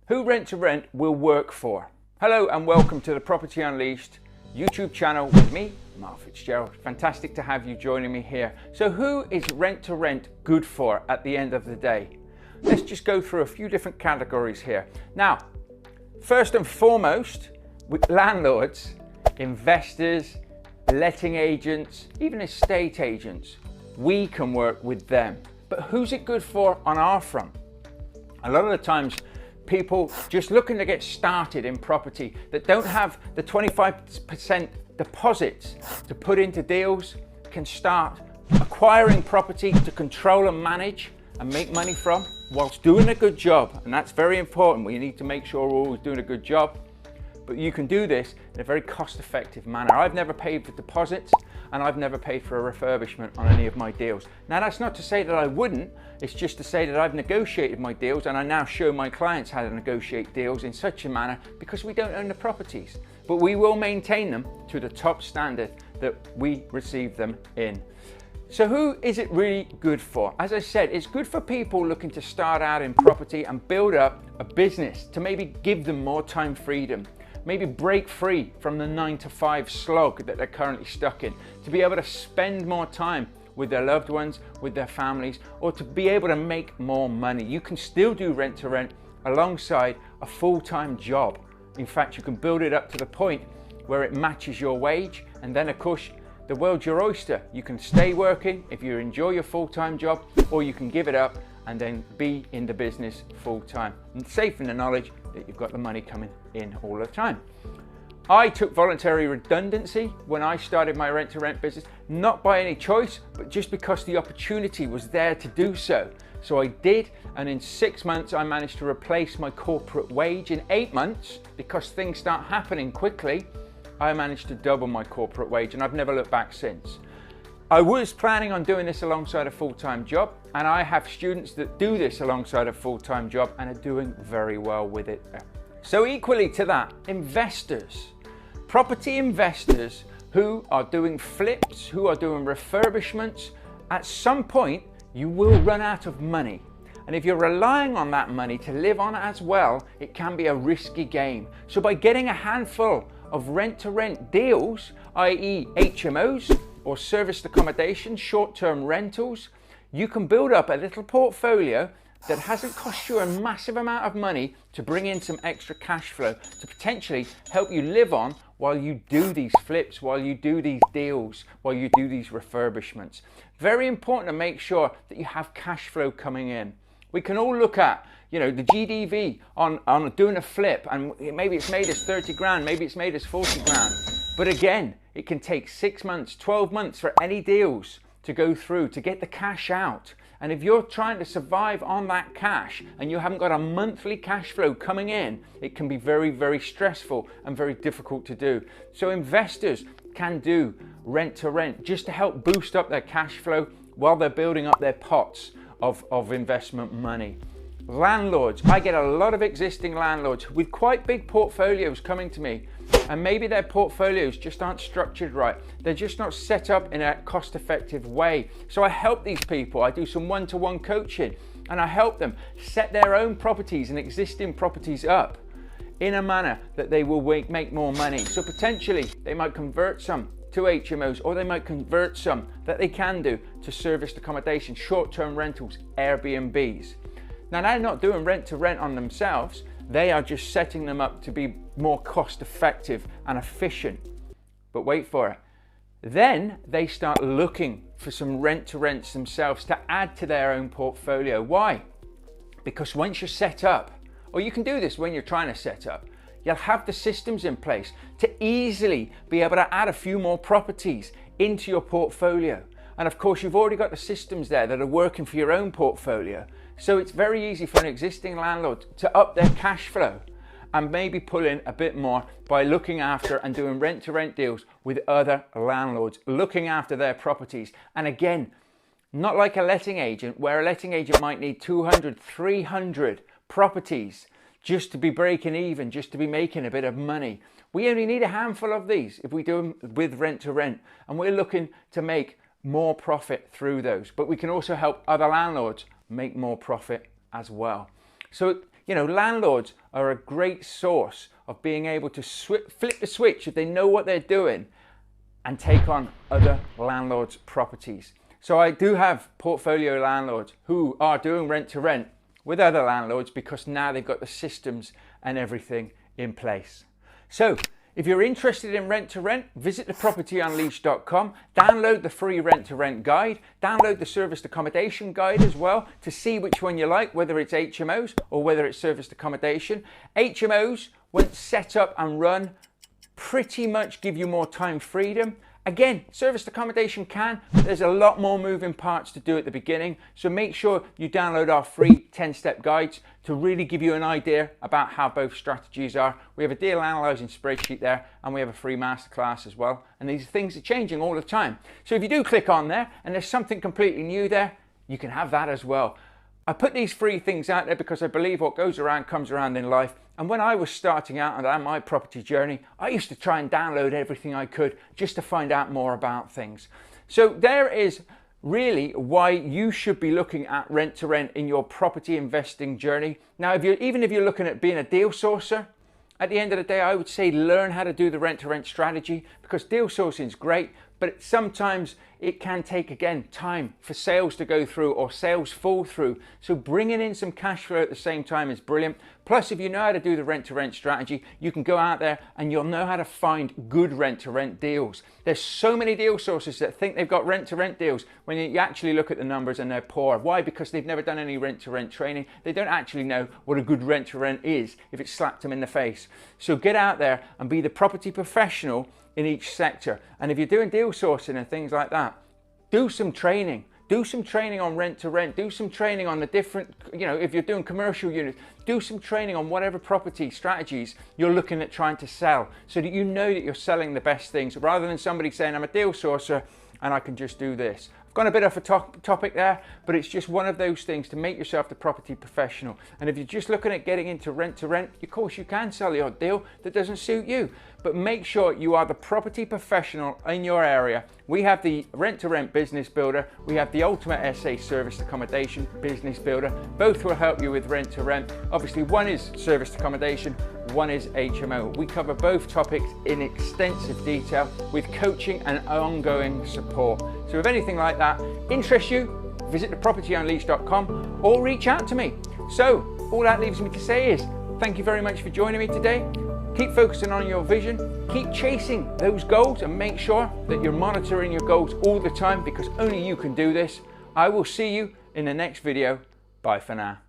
Who Rent to Rent will work for? Hello and welcome to the Property Unleashed YouTube channel with me, Mark Fitzgerald. Fantastic to have you joining me here. So who is Rent to Rent good for at the end of the day? Let's just go through a few different categories here. Now, first and foremost, with landlords, investors, letting agents, even estate agents, we can work with them. But who's it good for on our front? A lot of the times, people just looking to get started in property that don't have the 25% deposits to put into deals can start acquiring property to control and manage and make money from whilst doing a good job. And that's very important. We need to make sure we're always doing a good job. But you can do this in a very cost-effective manner. I've never paid for deposits and I've never paid for a refurbishment on any of my deals. Now that's not to say that I wouldn't, it's just to say that I've negotiated my deals and I now show my clients how to negotiate deals in such a manner because we don't own the properties. But we will maintain them to the top standard that we receive them in. So who is it really good for? As I said, it's good for people looking to start out in property and build up a business to maybe give them more time freedom. Maybe break free from the 9-to-5 slog that they're currently stuck in, to be able to spend more time with their loved ones, with their families, or to be able to make more money. You can still do rent to rent alongside a full-time job. In fact, you can build it up to the point where it matches your wage, and then of course, the world's your oyster. You can stay working if you enjoy your full-time job, or you can give it up and then be in the business full-time. And safe in the knowledge that you've got the money coming in all the time. I took voluntary redundancy when I started my rent-to-rent business, not by any choice, but just because the opportunity was there to do so. So I did, and in 6 months I managed to replace my corporate wage. In 8 months, because things start happening quickly, I managed to double my corporate wage, and I've never looked back since. I was planning on doing this alongside a full-time job, and I have students that do this alongside a full-time job and are doing very well with it. So equally to that, investors, property investors who are doing flips, who are doing refurbishments, at some point you will run out of money. And if you're relying on that money to live on as well, it can be a risky game. So by getting a handful of rent-to-rent deals, i.e. HMOs, or serviced accommodation, short-term rentals, you can build up a little portfolio that hasn't cost you a massive amount of money to bring in some extra cash flow to potentially help you live on while you do these flips, while you do these deals, while you do these refurbishments. Very important to make sure that you have cash flow coming in. We can all look at, the GDV on doing a flip, and maybe it's made us 30 grand, maybe it's made us 40 grand. But again, it can take 6 months, 12 months for any deals to go through to get the cash out. And if you're trying to survive on that cash and you haven't got a monthly cash flow coming in, it can be very, very stressful and very difficult to do. So investors can do rent to rent just to help boost up their cash flow while they're building up their pots of investment money. Landlords, I get a lot of existing landlords with quite big portfolios coming to me, and maybe their portfolios just aren't structured right. They're just not set up in a cost-effective way. So I help these people. I do some one-to-one coaching, and I help them set their own properties and existing properties up in a manner that they will make more money. So potentially they might convert some to HMOs, or they might convert some that they can do to serviced accommodation, short-term rentals, Airbnbs. Now they're not doing rent to rent on themselves, they are just setting them up to be more cost effective and efficient. But wait for it. Then they start looking for some rent to rents themselves to add to their own portfolio. Why? Because once you're set up, or you can do this when you're trying to set up, you'll have the systems in place to easily be able to add a few more properties into your portfolio. And of course, you've already got the systems there that are working for your own portfolio. So it's very easy for an existing landlord to up their cash flow and maybe pull in a bit more by looking after and doing rent-to-rent deals with other landlords, looking after their properties. And again, not like a letting agent, where a letting agent might need 200, 300 properties just to be breaking even, just to be making a bit of money. We only need a handful of these if we do them with rent-to-rent, and we're looking to make more profit through those. But we can also help other landlords make more profit as well. So You know, landlords are a great source of being able to flip the switch if they know what they're doing and take on other landlords' properties. So I do have portfolio landlords who are doing rent to rent with other landlords because now they've got the systems and everything in place. So if you're interested in rent to rent, visit thepropertyunleashed.com, download the free rent to rent guide, download the serviced accommodation guide as well to see which one you like, whether it's HMOs or whether it's serviced accommodation. HMOs, once set up and run, pretty much give you more time freedom. Again, serviced accommodation can, but there's a lot more moving parts to do at the beginning. So make sure you download our free 10-step guides to really give you an idea about how both strategies are. We have a deal analyzing spreadsheet there, and we have a free masterclass as well. And these things are changing all the time. So if you do click on there and there's something completely new there, you can have that as well. I put these free things out there because I believe what goes around comes around in life. And when I was starting out on my property journey, I used to try and download everything I could just to find out more about things. So there is really why you should be looking at rent to rent in your property investing journey. Now, even if you're looking at being a deal sourcer, at the end of the day, I would say learn how to do the rent to rent strategy, because deal sourcing is great, but sometimes it can take, again, time for sales to go through or sales fall through. So bringing in some cash flow at the same time is brilliant. Plus, if you know how to do the rent to rent strategy, you can go out there and you'll know how to find good rent to rent deals. There's so many deal sources that think they've got rent to rent deals when you actually look at the numbers and they're poor. Why? Because they've never done any rent to rent training. They don't actually know what a good rent to rent is if it's slapped them in the face. So get out there and be the property professional in each sector. And if you're doing deal sourcing and things like that, do some training. Do some training on rent to rent. Do some training on the different, if you're doing commercial units, do some training on whatever property strategies you're looking at trying to sell, so that you know that you're selling the best things, rather than somebody saying, I'm a deal sourcer and I can just do this. I've gone a bit off a topic there, but it's just one of those things to make yourself the property professional. And if you're just looking at getting into rent to rent, of course you can sell the odd deal that doesn't suit you, but make sure you are the property professional in your area. We have the rent to rent business builder. We have the ultimate SA serviced accommodation business builder. Both will help you with rent to rent. Obviously, one is serviced accommodation, one is HMO. We cover both topics in extensive detail with coaching and ongoing support. So if anything like that interests you, visit thepropertyunleashed.com or reach out to me. So all that leaves me to say is thank you very much for joining me today. Keep focusing on your vision, keep chasing those goals, and make sure that you're monitoring your goals all the time, because only you can do this. I will see you in the next video. Bye for now.